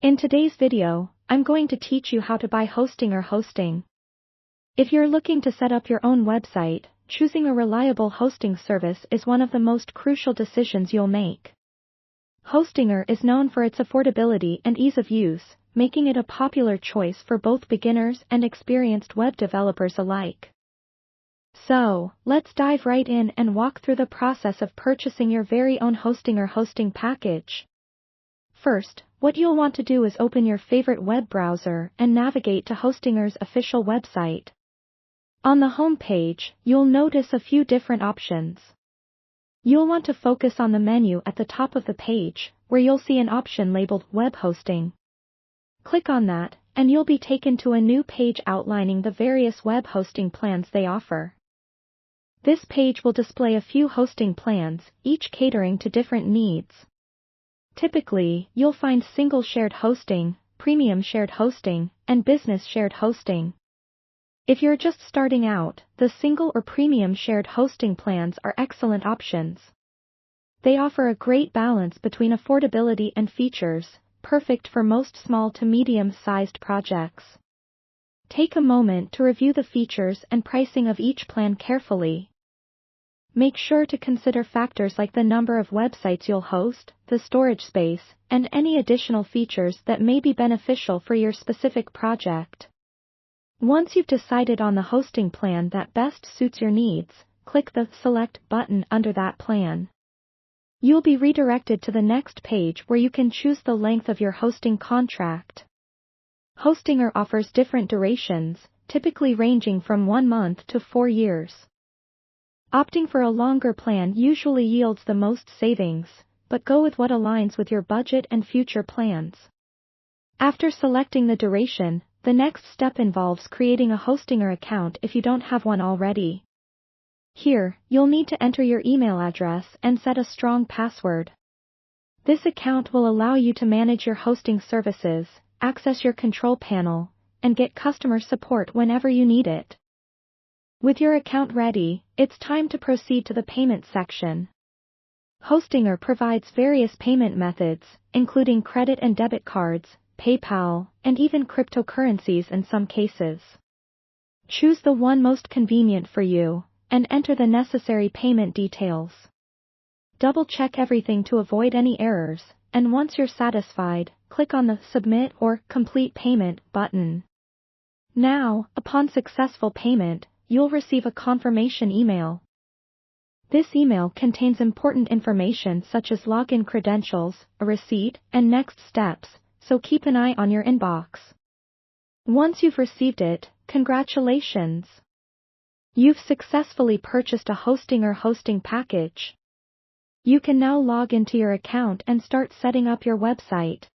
In today's video, I'm going to teach you how to buy hosting or hosting. If you're looking to set up your own website, choosing a reliable hosting service is one of the most crucial decisions you'll make. Hostinger is known for its affordability and ease of use, making it a popular choice for both beginners and experienced web developers alike. So, let's dive right in and walk through the process of purchasing your very own Hostinger hosting package. First, what you'll want to do is open your favorite web browser and navigate to Hostinger's official website. On the home page, you'll notice a few different options. You'll want to focus on the menu at the top of the page, where you'll see an option labeled Web Hosting. Click on that, and you'll be taken to a new page outlining the various web hosting plans they offer. This page will display a few hosting plans, each catering to different needs. Typically, you'll find single shared hosting, premium shared hosting, and business shared hosting. If you're just starting out, the single or premium shared hosting plans are excellent options. They offer a great balance between affordability and features, perfect for most small to medium-sized projects. Take a moment to review the features and pricing of each plan carefully. Make sure to consider factors like the number of websites you'll host, the storage space, and any additional features that may be beneficial for your specific project. Once you've decided on the hosting plan that best suits your needs, click the Select button under that plan. You'll be redirected to the next page where you can choose the length of your hosting contract. Hostinger offers different durations, typically ranging from 1 month to 4 years. Opting for a longer plan usually yields the most savings, but go with what aligns with your budget and future plans. After selecting the duration, the next step involves creating a Hostinger account if you don't have one already. Here, you'll need to enter your email address and set a strong password. This account will allow you to manage your hosting services, access your control panel, and get customer support whenever you need it. With your account ready, it's time to proceed to the payment section. Hostinger provides various payment methods, including credit and debit cards, PayPal, and even cryptocurrencies in some cases. Choose the one most convenient for you, and enter the necessary payment details. Double-check everything to avoid any errors, and once you're satisfied, click on the Submit or Complete Payment button. Now, upon successful payment, you'll receive a confirmation email. This email contains important information such as login credentials, a receipt, and next steps, so keep an eye on your inbox. Once you've received it, congratulations! You've successfully purchased a Hostinger hosting package. You can now log into your account and start setting up your website.